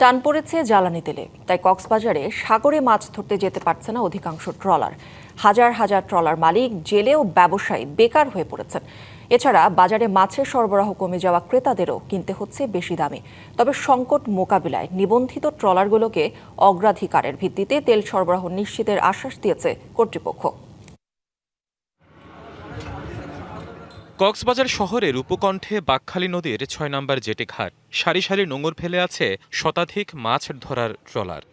টান পড়েছে জ্বালানি তেলে, তাই কক্সবাজারে সাগরে মাছ ধরতে যেতে পারছে না অধিকাংশ ট্রলার। হাজার হাজার ট্রলার মালিক, জেলে ও ব্যবসায়ী বেকার হয়ে পড়েছেন। এছাড়া বাজারে মাছের সরবরাহ কমে যাওয়া ক্রেতাদেরও কিনতে হচ্ছে বেশি দামে। তবে সংকট মোকাবিলায় নিবন্ধিত ট্রলারগুলোকে অগ্রাধিকারের ভিত্তিতে তেল সরবরাহ নিশ্চিতের আশ্বাস দিয়েছে কর্তৃপক্ষ। কক্সবাজার শহরের উপকণ্ঠে বাঁকখালী নদীর ৬ নম্বর জেটি ঘাট, সারি সারি নোঙর ফেলে আছে শতাধিক মাছ ধরার ট্রলার।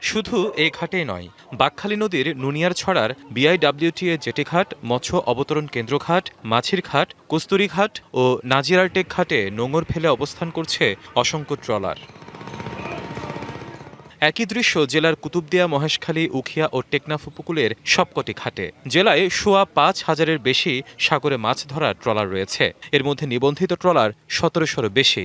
শুধু এই ঘাটেই নয়, বাঁকখালী নদীর নুনিয়ার ছড়ার বিআইডব্লিউটিএ জেটি ঘাট, মৎস্য অবতরণ কেন্দ্র ঘাট, মাছির ঘাট, কস্তুরী ঘাট ও নাজিরারটেক ঘাটে নোঙর ফেলে অবস্থান করছে অসংখ্য ট্রলার। একই দৃশ্য জেলার কুতুবদিয়া, মহেশখালী, উখিয়া ও টেকনাফ উপকূলের সবকটি ঘাটে। জেলায় সোয়া ৫,০০০-এর বেশি সাগরে মাছ ধরার ট্রলার রয়েছে। এর মধ্যে নিবন্ধিত ট্রলার ১৭০০-র বেশি।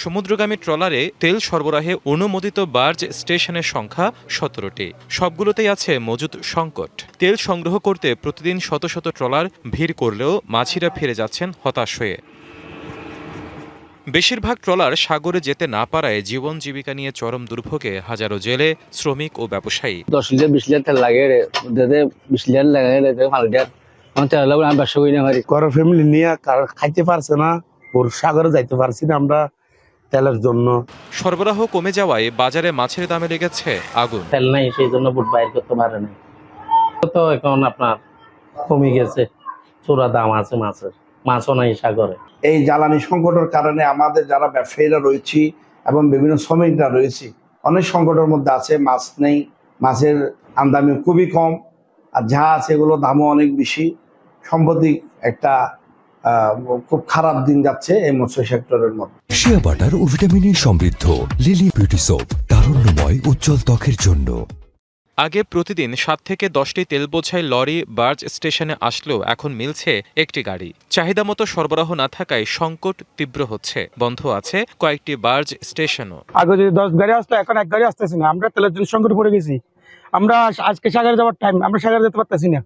সমুদ্রগামী ট্রলারে তেল সরবরাহে অনুমোদিত বার্জ স্টেশনের সংখ্যা ১৭টি। সবগুলোতেই আছে মজুদ সংকট। তেল সংগ্রহ করতে প্রতিদিন শত শত ট্রলার ভিড় করলেও মাঝিরা ফিরে যাচ্ছেন হতাশ হয়ে। বেশিরভাগ ট্রলার সাগরে যেতে না পারায় জীবন জীবিকা নিয়ে চরম দুর্ভোগে হাজারো জেলে, শ্রমিক ও ব্যবসায়ী। 10 লিটার 20 লিটার তেল লাগে রে, 20 লিটার লাগে রে, 5 লিটার আমার তেল লাগবে। আমি ব্যবসা করি না, পারি ঘরের ফ্যামিলি নিয়ে খাইতে পারছে না, ওর সাগরে যাইতে পারছি না আমরা তেলের জন্য। সরবরাহ কমে যাওয়ায় বাজারে মাছের দামে লেগেছে আগুন। তেল নাই, সেই জন্য বুট বাইর করতে পারে না। তো এখন আপনার কমে গেছে, চোরা দাম আছে মাছের, মাছও নাই সাগরে। এই জ্বালানি সংকটের কারণে আমাদের যারা ব্যবসায়ীরা রয়েছি এবং বিভিন্ন শ্রমিকরা রয়েছি অনেক সংকটের মধ্যে আছে। মাছ নেই, মাছের আমদানি খুবই কম, আর যা আছে এগুলো দামও অনেক বেশি। সম্প্রতি একটা খুব খারাপ দিন যাচ্ছে এই মৎস্য সেক্টরের মধ্যে। শিয়া বাটার ও ভিটামিনে সমৃদ্ধ লিলি বিউটি সোপ, তারুণ্যময় উজ্জ্বল ত্বকের জন্য। আগে প্রতিদিন 7 থেকে 10টি তেল বোঝাই লরি বার্জ স্টেশনে আসলেও এখন মিলছে একটি গাড়ি। চাহিদা মতো সরবরাহ না থাকায় সংকট তীব্র হচ্ছে। বন্ধ আছে কয়েকটি বার্জ স্টেশনও। আগে যদি 10 গাড়ি আসতো, এখন 1 গাড়ি আসতেছে না। আমরা তেলের জন্য সংকটে পড়ে গেছি। আমরা আজকে সাগরে যাওয়ার টাইম, আমরা সাগরে যেতে পারতেছি না।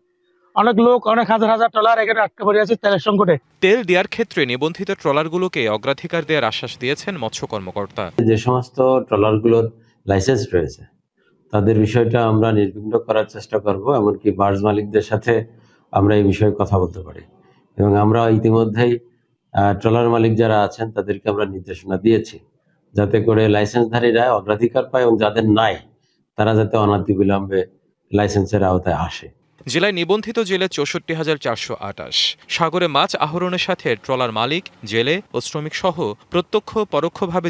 অনেক লোক, অনেক হাজার হাজার ট্রলার এখানে আটকে পড়ে আছে তেলের সংকটে। তেল দেওয়ার ক্ষেত্রে নিবন্ধিত ট্রলারগুলোকে অগ্রাধিকার দেওয়ার আশ্বাস দিয়েছেন মৎস্য কর্মকর্তা। যে সমস্ত ট্রলারগুলোর লাইসেন্স রয়েছে তাদের বিষয়টা আমরা নির্বিঘ্ন করার চেষ্টা করব। এমনকি বার্জ মালিকদের সাথে আমরা এই বিষয়ে কথা বলতে পারি এবং আমরা ইতিমধ্যেই ট্রলার মালিক যারা আছেন তাদেরকে আমরা নির্দেশনা দিয়েছি যাতে করে লাইসেন্সধারীরা অগ্রাধিকার পায় এবং যাদের নাই তারা যাতে অনতিবিলম্বে লাইসেন্সের আওতায় আসে। জেলায় নিবন্ধিত জেলে ৬৪,৪২৮। সাগরে মাছ আহরণের সাথে ট্রলার মালিক, জেলে ও শ্রমিক সহ প্রত্যক্ষ পরোক্ষভাবে